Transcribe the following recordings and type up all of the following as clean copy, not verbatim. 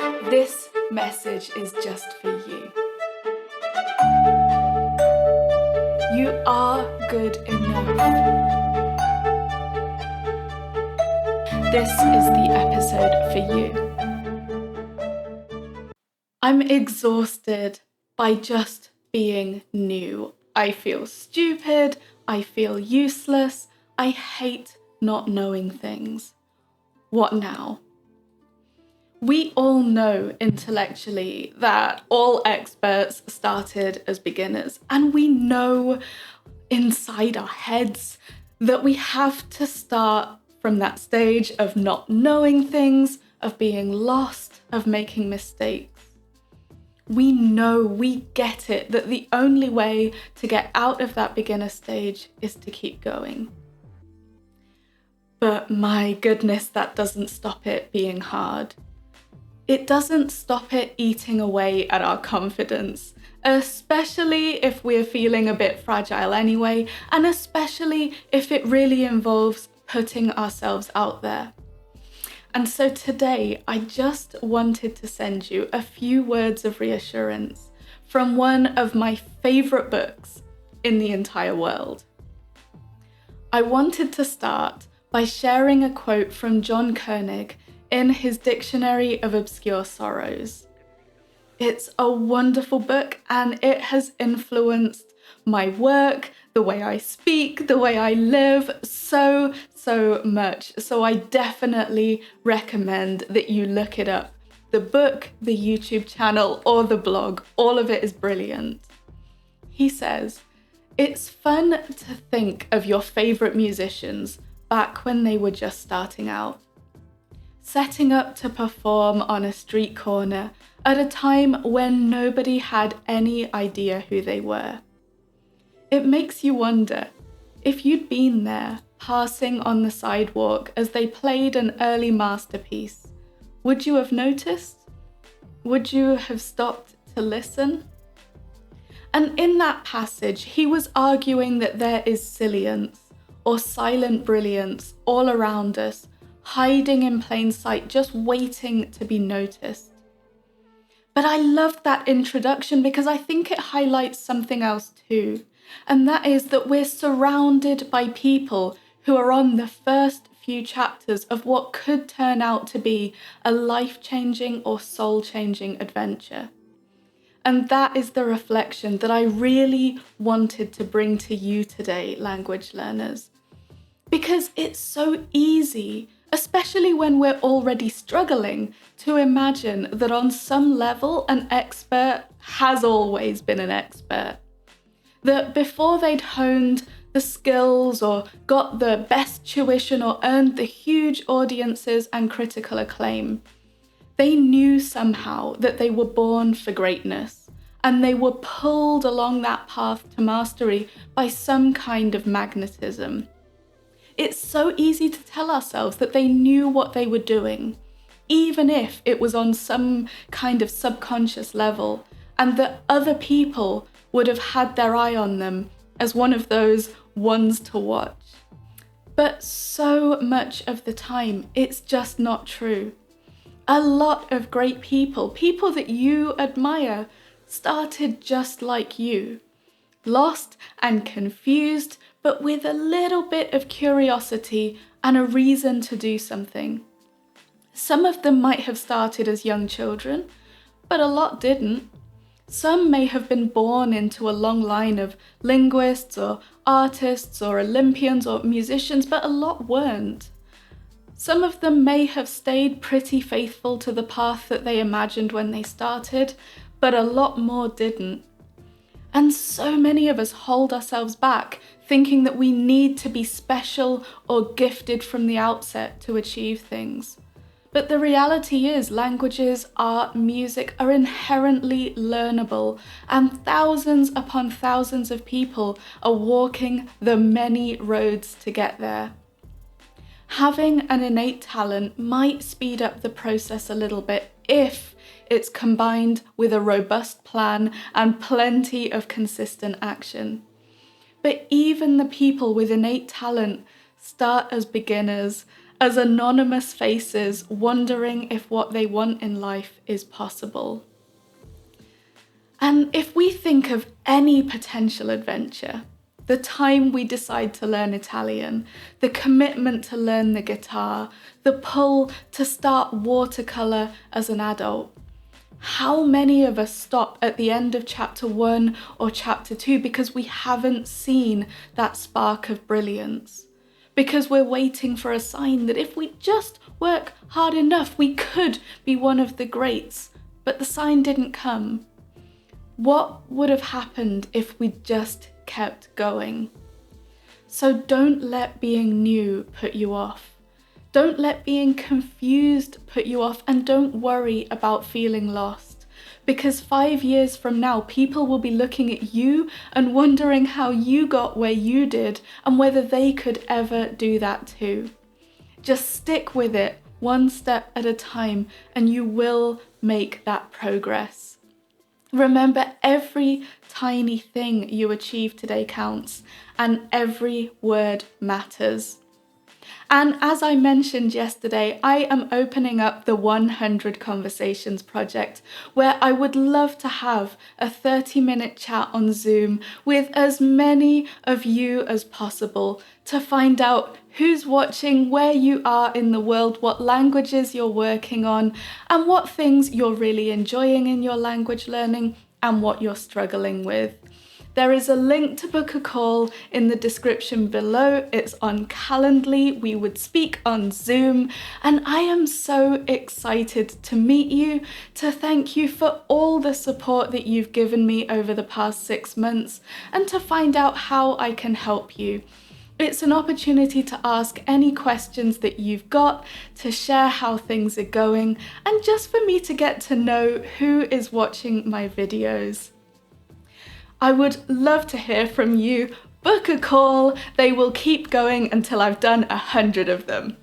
This message is just for you. You are good enough. This is the episode for you. I'm exhausted by just being new. I feel stupid. I feel useless. I hate not knowing things. What now? We all know intellectually that all experts started as beginners, and we know inside our heads that we have to start from that stage of not knowing things, of being lost, of making mistakes. We know, we get it, that the only way to get out of that beginner stage is to keep going. But my goodness, that doesn't stop it being hard. It doesn't stop it eating away at our confidence, especially if we're feeling a bit fragile anyway, and especially if it really involves putting ourselves out there. And so today, I just wanted to send you a few words of reassurance from one of my favourite books in the entire world. I wanted to start by sharing a quote from John Koenig in his Dictionary of Obscure Sorrows. It's a wonderful book and it has influenced my work, the way I speak, the way I live, so much. So I definitely recommend that you look it up. The book, the YouTube channel, or the blog, all of it is brilliant. He says, "It's fun to think of your favourite musicians back when they were just starting out. Setting up to perform on a street corner at a time when nobody had any idea who they were. It makes you wonder, if you'd been there, passing on the sidewalk as they played an early masterpiece, would you have noticed? Would you have stopped to listen?" And in that passage, he was arguing that there is silience, or silent brilliance, all around us, hiding in plain sight, just waiting to be noticed. But I love that introduction because I think it highlights something else too, and that is that we're surrounded by people who are on the first few chapters of what could turn out to be a life-changing or soul-changing adventure. And that is the reflection that I really wanted to bring to you today, language learners. Because it's so easy, especially when we're already struggling, to imagine that on some level an expert has always been an expert. That before they'd honed the skills or got the best tuition or earned the huge audiences and critical acclaim, they knew somehow that they were born for greatness and they were pulled along that path to mastery by some kind of magnetism. It's so easy to tell ourselves that they knew what they were doing, even if it was on some kind of subconscious level, and that other people would have had their eye on them as one of those ones to watch. But so much of the time, it's just not true. A lot of great people that you admire, started just like you, lost and confused, but with a little bit of curiosity and a reason to do something. Some of them might have started as young children, but a lot didn't. Some may have been born into a long line of linguists or artists or Olympians or musicians, but a lot weren't. Some of them may have stayed pretty faithful to the path that they imagined when they started, but a lot more didn't. And so many of us hold ourselves back, thinking that we need to be special or gifted from the outset to achieve things. But the reality is, languages, art, music are inherently learnable, and thousands upon thousands of people are walking the many roads to get there. Having an innate talent might speed up the process a little bit if it's combined with a robust plan and plenty of consistent action. But even the people with innate talent start as beginners as anonymous faces wondering if what they want in life is possible. And if we think of any potential adventure, the time we decide to learn Italian, the commitment to learn the guitar, the pull to start watercolour as an adult, how many of us stop at the end of chapter 1 or chapter 2 because we haven't seen that spark of brilliance? Because we're waiting for a sign that if we just work hard enough, we could be one of the greats, but the sign didn't come. What would have happened if we just kept going? So don't let being new put you off. Don't let being confused put you off, and don't worry about feeling lost. Because 5 years from now, people will be looking at you and wondering how you got where you did and whether they could ever do that too. Just stick with it, one step at a time, and you will make that progress. Remember, every tiny thing you achieve today counts, and every word matters. And as I mentioned yesterday, I am opening up the 100 Conversations project, where I would love to have a 30-minute chat on Zoom with as many of you as possible to find out who's watching, where you are in the world, what languages you're working on, and what things you're really enjoying in your language learning and what you're struggling with. There is a link to book a call in the description below. It's on Calendly. We would speak on Zoom, and I am so excited to meet you, to thank you for all the support that you've given me over the past 6 months, and to find out how I can help you. It's an opportunity to ask any questions that you've got, to share how things are going, and just for me to get to know who is watching my videos. I would love to hear from you. Book a call. They will keep going until I've done 100 of them.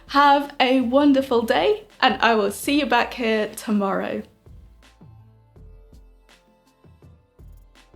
Have a wonderful day, and I will see you back here tomorrow.